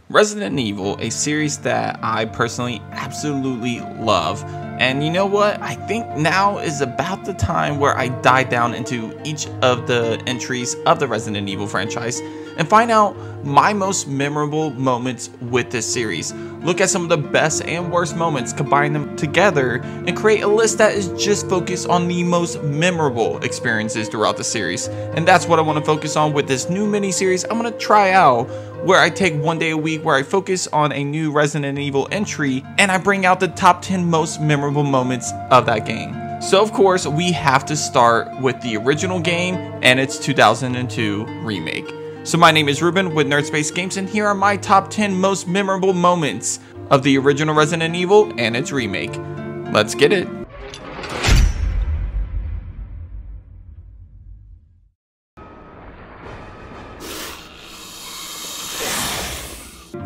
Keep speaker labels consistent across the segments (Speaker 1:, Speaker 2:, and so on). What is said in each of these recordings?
Speaker 1: Resident Evil, a series that I personally absolutely love. And you know what? I think now is about the time where I dive down into each of the entries of the Resident Evil franchise and find out my most memorable moments with this series. Look at some of the best and worst moments, combine them together, and create a list that is just focused on the most memorable experiences throughout the series. And that's what I want to focus on with this new mini-series I'm going to try out, where I take one day a week where I focus on a new Resident Evil entry and I bring out the top 10 most memorable moments of that game. So of course, we have to start with the original game and its 2002 remake. So my name is Ruben with Nerdspace Games, and here are my top 10 most memorable moments of the original Resident Evil and its remake. Let's get it.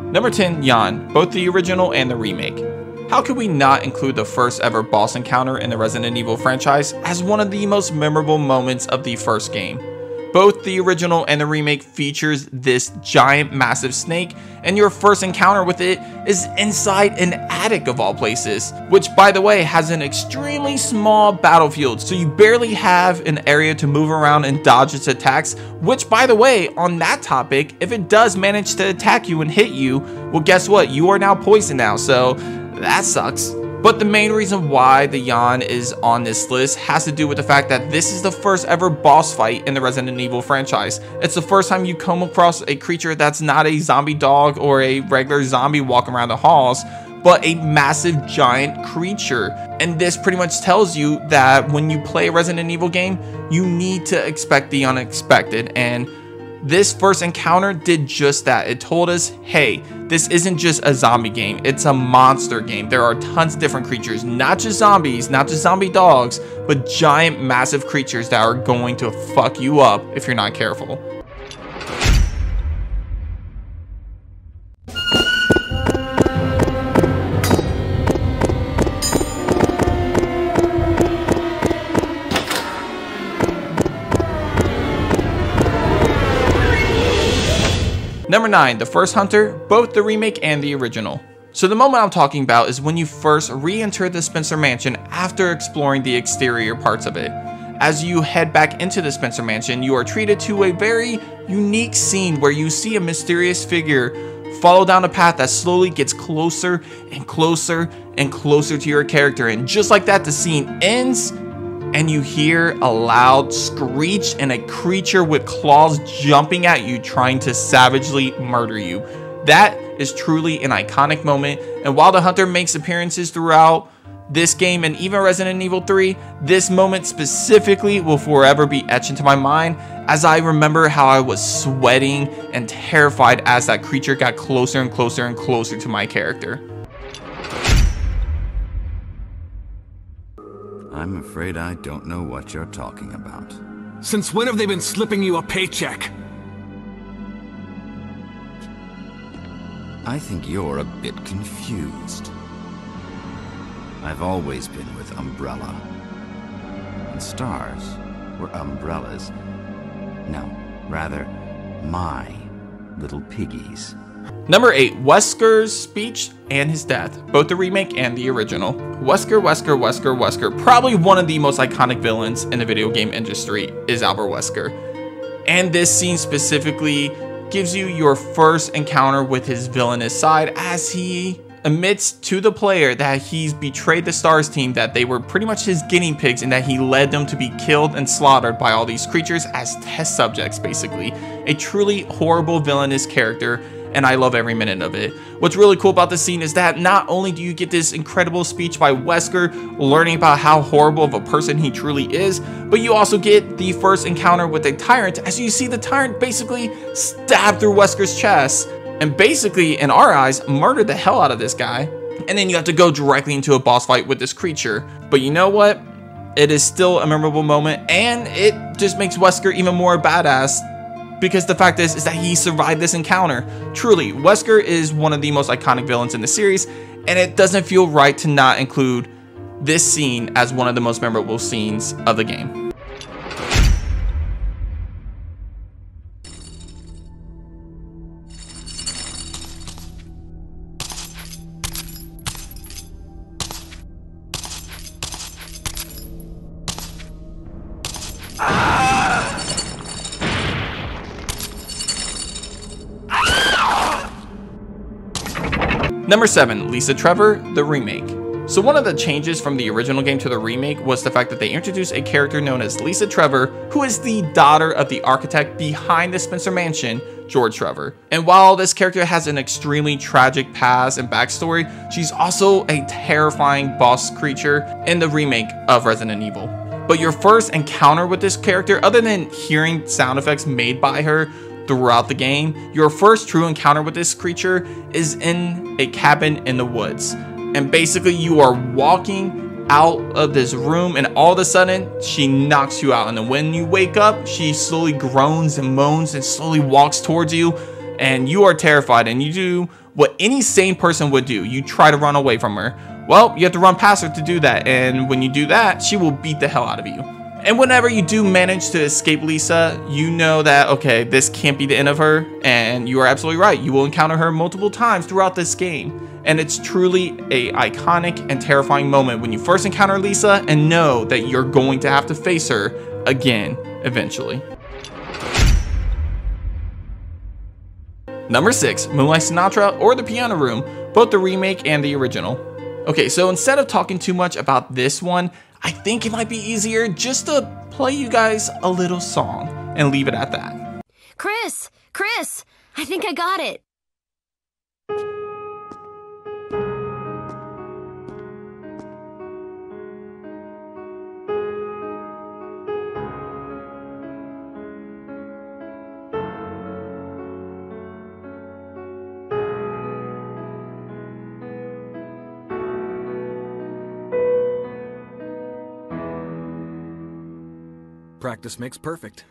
Speaker 1: Number 10, Yawn, both the original and the remake. How could we not include the first ever boss encounter in the Resident Evil franchise as one of the most memorable moments of the first game? Both the original and the remake features this giant massive snake, and your first encounter with it is inside an attic of all places, which by the way has an extremely small battlefield, so you barely have an area to move around and dodge its attacks, which by the way, on that topic, if it does manage to attack you and hit you, well guess what, you are now poisoned now, so that sucks. But the main reason why the Yawn is on this list has to do with the fact that this is the first ever boss fight in the Resident Evil franchise. It's the first time you come across a creature that's not a zombie dog or a regular zombie walking around the halls, but a massive giant creature. And this pretty much tells you that when you play a Resident Evil game, you need to expect the unexpected. And this first encounter did just that. It told us, hey, this isn't just a zombie game, it's a monster game. There are tons of different creatures, not just zombies, not just zombie dogs, but giant massive creatures that are going to fuck you up if you're not careful. Number 9, the first hunter, both the remake and the original. So the moment I'm talking about is when you first re-enter the Spencer Mansion after exploring the exterior parts of it. As you head back into the Spencer Mansion, you are treated to a very unique scene where you see a mysterious figure follow down a path that slowly gets closer and closer and closer to your character, and just like that, the scene ends and you hear a loud screech and a creature with claws jumping at you, trying to savagely murder you. That is truly an iconic moment, and while the hunter makes appearances throughout this game and even Resident Evil 3, this moment specifically will forever be etched into my mind, as I remember how I was sweating and terrified as that creature got closer and closer and closer to my character.
Speaker 2: I'm afraid I don't know what you're talking about.
Speaker 3: Since when have they been slipping you a paycheck?
Speaker 2: I think you're a bit confused. I've always been with Umbrella. And stars were umbrellas. No, rather, my little piggies.
Speaker 1: Number 8, Wesker's speech and his death, both the remake and the original. Wesker, probably one of the most iconic villains in the video game industry is Albert Wesker. And this scene specifically gives you your first encounter with his villainous side, as he admits to the player that he's betrayed the STARS team, that they were pretty much his guinea pigs, and that he led them to be killed and slaughtered by all these creatures as test subjects, basically. A truly horrible villainous character, and I love every minute of it. What's really cool about this scene is that not only do you get this incredible speech by Wesker, learning about how horrible of a person he truly is, but you also get the first encounter with a tyrant, as you see the tyrant basically stab through Wesker's chest, and basically, in our eyes, murder the hell out of this guy. And then you have to go directly into a boss fight with this creature. But you know what? It is still a memorable moment, and it just makes Wesker even more badass, because the fact is that he survived this encounter. Truly, Wesker is one of the most iconic villains in the series, and it doesn't feel right to not include this scene as one of the most memorable scenes of the game. Number 7, Lisa Trevor, the remake. So one of the changes from the original game to the remake was the fact that they introduced a character known as Lisa Trevor, who is the daughter of the architect behind the Spencer Mansion, George Trevor. And while this character has an extremely tragic past and backstory, she's also a terrifying boss creature in the remake of Resident Evil. But your first encounter with this character, other than hearing sound effects made by her throughout the game, your first true encounter with this creature is in a cabin in the woods. And basically you are walking out of this room and all of a sudden she knocks you out. And then when you wake up, she slowly groans and moans and slowly walks towards you, and you are terrified and you do what any sane person would do. You try to run away from her. Well, you have to run past her to do that, and when you do that, she will beat the hell out of you. And whenever you do manage to escape Lisa, you know that, okay, this can't be the end of her, and you are absolutely right. You will encounter her multiple times throughout this game. And it's truly a iconic and terrifying moment when you first encounter Lisa and know that you're going to have to face her again eventually. Number 6, Moonlight Sinatra or The Piano Room, both the remake and the original. Okay, so instead of talking too much about this one, I think it might be easier just to play you guys a little song and leave it at that.
Speaker 4: Chris, I think I got it.
Speaker 3: Practice makes perfect.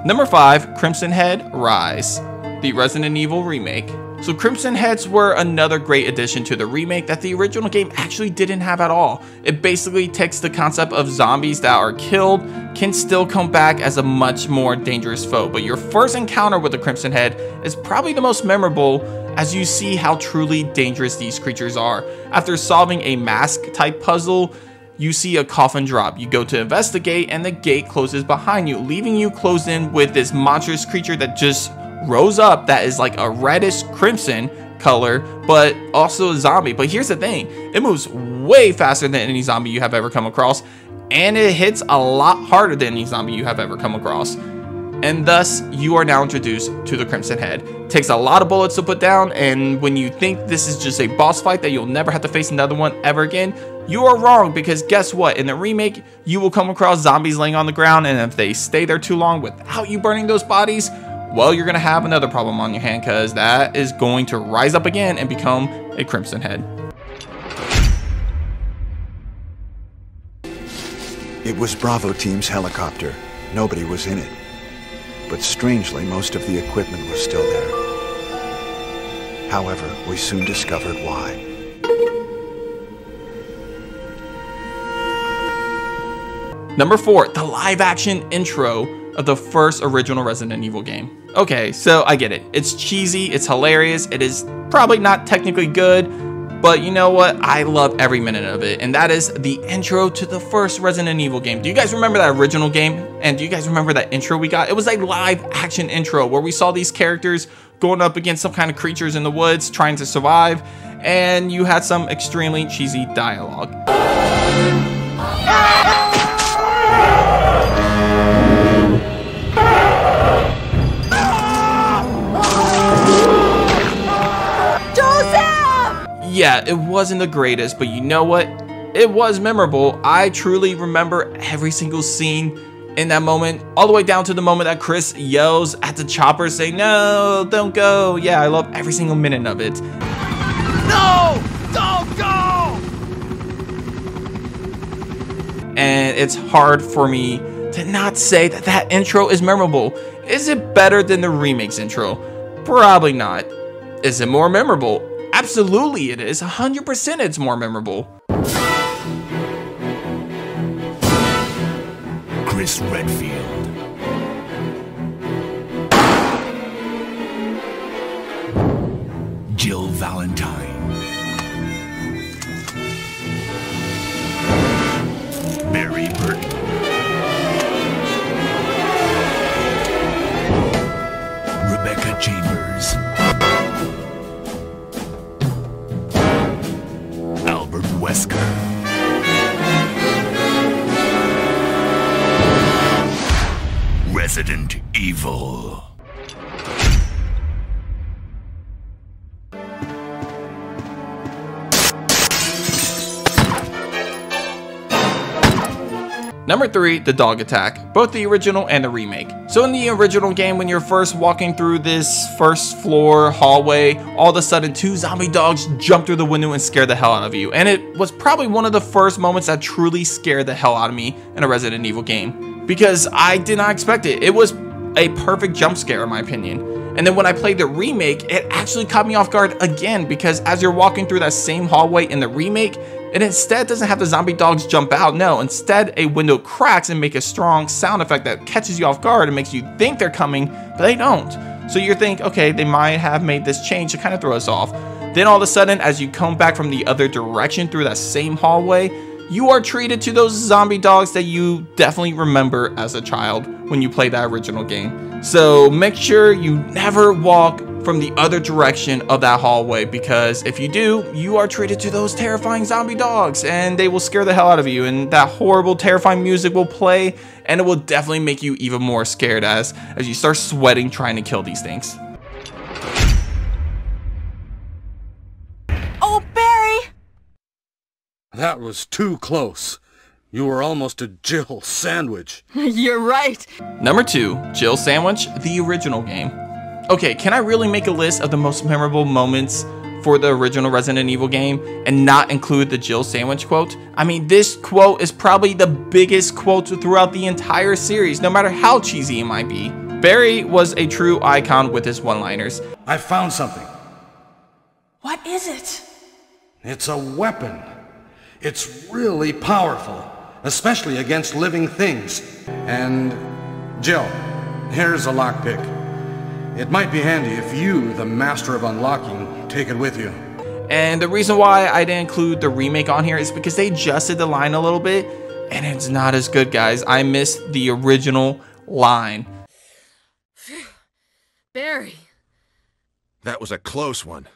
Speaker 1: Number 5, Crimson Head Rise, the Resident Evil remake. So Crimson Heads were another great addition to the remake that the original game actually didn't have at all. It basically takes the concept of zombies that are killed can still come back as a much more dangerous foe, but your first encounter with the Crimson Head is probably the most memorable as you see how truly dangerous these creatures are. After solving a mask type puzzle, you see a coffin drop. You go to investigate and the gate closes behind you, leaving you closed in with this monstrous creature that just rose up that is like a reddish crimson color, but also a zombie. But here's the thing, it moves way faster than any zombie you have ever come across, and it hits a lot harder than any zombie you have ever come across. And thus, you are now introduced to the Crimson Head. It takes a lot of bullets to put down, and when you think this is just a boss fight that you'll never have to face another one ever again, you are wrong, because guess what? In the remake, you will come across zombies laying on the ground, and if they stay there too long without you burning those bodies, well, you're going to have another problem on your hand, because that is going to rise up again and become a Crimson Head.
Speaker 5: It was Bravo Team's helicopter. Nobody was in it. But strangely, most of the equipment was still there. However, we soon discovered why.
Speaker 1: Number 4, the live action intro of the first original Resident Evil game. Okay, so I get it. It's cheesy, it's hilarious, it is probably not technically good, but you know what? I love every minute of it, and that is the intro to the first Resident Evil game. Do you guys remember that original game? And do you guys remember that intro we got? It was a live action intro where we saw these characters going up against some kind of creatures in the woods trying to survive, and you had some extremely cheesy dialogue. Yeah, it wasn't the greatest, but you know what? It was memorable. I truly remember every single scene in that moment, all the way down to the moment that Chris yells at the chopper saying, "No, don't go." Yeah, I love every single minute of it. No, don't go! And it's hard for me to not say that that intro is memorable. Is it better than the remake's intro? Probably not. Is it more memorable? Absolutely it is. 100% it's more memorable.
Speaker 6: Chris Redfield. Jill Valentine. Barry Burton. Rebecca Chambers. Albert Wesker. Resident Evil.
Speaker 1: Number 3, the dog attack, both the original and the remake. So in the original game, when you're first walking through this first floor hallway, all of a sudden 2 zombie dogs jump through the window and scare the hell out of you. And it was probably one of the first moments that truly scared the hell out of me in a Resident Evil game, because I did not expect it. It was a perfect jump scare in my opinion. And then when I played the remake, it actually caught me off guard again, because as you're walking through that same hallway in the remake, it instead doesn't have the zombie dogs jump out. No, instead a window cracks and make a strong sound effect that catches you off guard and makes you think they're coming, but they don't. So you think, okay, they might have made this change to kind of throw us off. Then all of a sudden, as you come back from the other direction through that same hallway, you are treated to those zombie dogs that you definitely remember as a child when you play that original game. So make sure you never walk from the other direction of that hallway, because if you do, you are treated to those terrifying zombie dogs and they will scare the hell out of you, and that horrible terrifying music will play and it will definitely make you even more scared as you start sweating trying to kill these things.
Speaker 7: Oh, Barry!
Speaker 3: That was too close. You were almost a Jill sandwich.
Speaker 7: You're right.
Speaker 1: Number 2, Jill Sandwich, the original game. Okay, can I really make a list of the most memorable moments for the original Resident Evil game and not include the Jill Sandwich quote? I mean, this quote is probably the biggest quote throughout the entire series, no matter how cheesy it might be. Barry was a true icon with his one-liners.
Speaker 3: I found something.
Speaker 7: What is it?
Speaker 3: It's a weapon. It's really powerful, especially against living things. And, Jill, here's a lockpick. It might be handy if you, the master of unlocking, take it with you.
Speaker 1: And the reason why I didn't include the remake on here is because they adjusted the line a little bit, and it's not as good, guys. I missed the original line.
Speaker 7: Barry.
Speaker 8: That was a close one.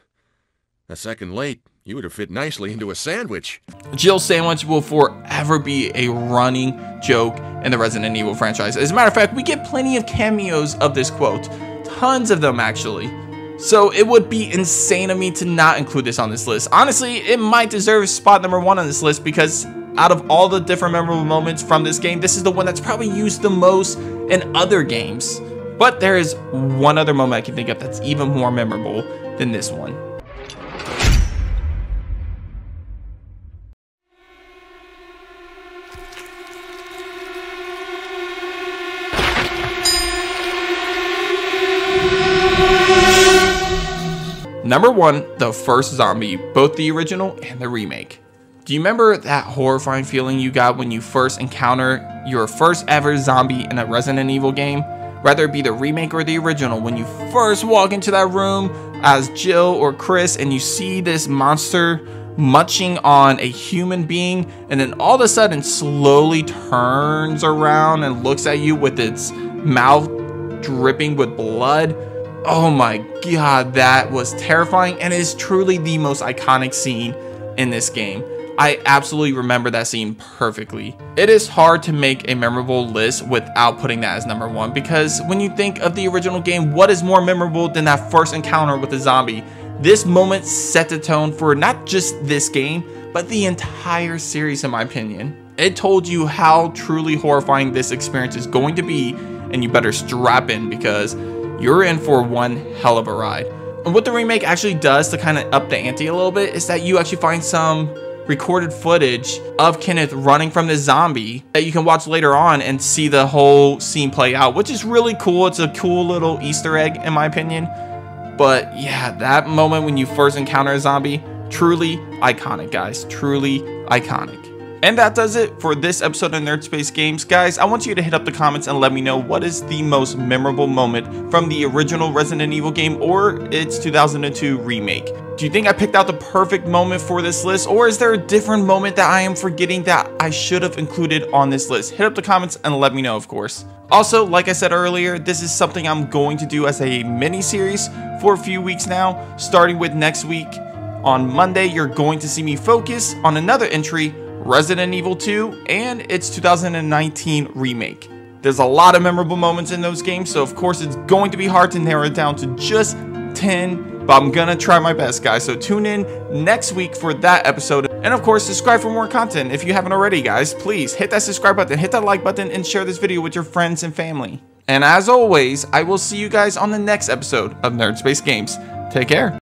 Speaker 8: A second late, you would have fit nicely into a sandwich.
Speaker 1: Jill Sandwich will forever be a running joke in the Resident Evil franchise. As a matter of fact, we get plenty of cameos of this quote. Tons of them, actually. So it would be insane of me to not include this on this list. Honestly, it might deserve spot number 1 on this list, because out of all the different memorable moments from this game, this is the one that's probably used the most in other games. But there is one other moment I can think of that's even more memorable than this one. Number 1, the first zombie, both the original and the remake. Do you remember that horrifying feeling you got when you first encounter your first ever zombie in a Resident Evil game? Whether it be the remake or the original, when you first walk into that room as Jill or Chris and you see this monster munching on a human being, and then all of a sudden slowly turns around and looks at you with its mouth dripping with blood. Oh my god, that was terrifying, and it is truly the most iconic scene in this game. I absolutely remember that scene perfectly. It is hard to make a memorable list without putting that as number 1, because when you think of the original game, what is more memorable than that first encounter with the zombie? This moment set the tone for not just this game, but the entire series, in my opinion. It told you how truly horrifying this experience is going to be, and you better strap in, because you're in for one hell of a ride. And what the remake actually does to kind of up the ante a little bit is that you actually find some recorded footage of Kenneth running from the zombie that you can watch later on and see the whole scene play out, which is really cool. It's a cool little Easter egg in my opinion. But yeah, that moment when you first encounter a zombie, truly iconic, guys, truly iconic. And that does it for this episode of Nerd Space Games. Guys, I want you to hit up the comments and let me know what is the most memorable moment from the original Resident Evil game or its 2002 remake. Do you think I picked out the perfect moment for this list, or is there a different moment that I am forgetting that I should have included on this list? Hit up the comments and let me know, of course. Also, like I said earlier, this is something I'm going to do as a mini-series for a few weeks now, starting with next week. On Monday, you're going to see me focus on another entry, Resident Evil 2 and its 2019 remake. There's a lot of memorable moments in those games, so of course it's going to be hard to narrow it down to just 10, but I'm gonna try my best, guys. So tune in next week for that episode, and of course subscribe for more content if you haven't already, guys. Please hit that subscribe button, hit that like button, and share this video with your friends and family. And as always, I will see you guys on the next episode of Nerd Space Games. Take care.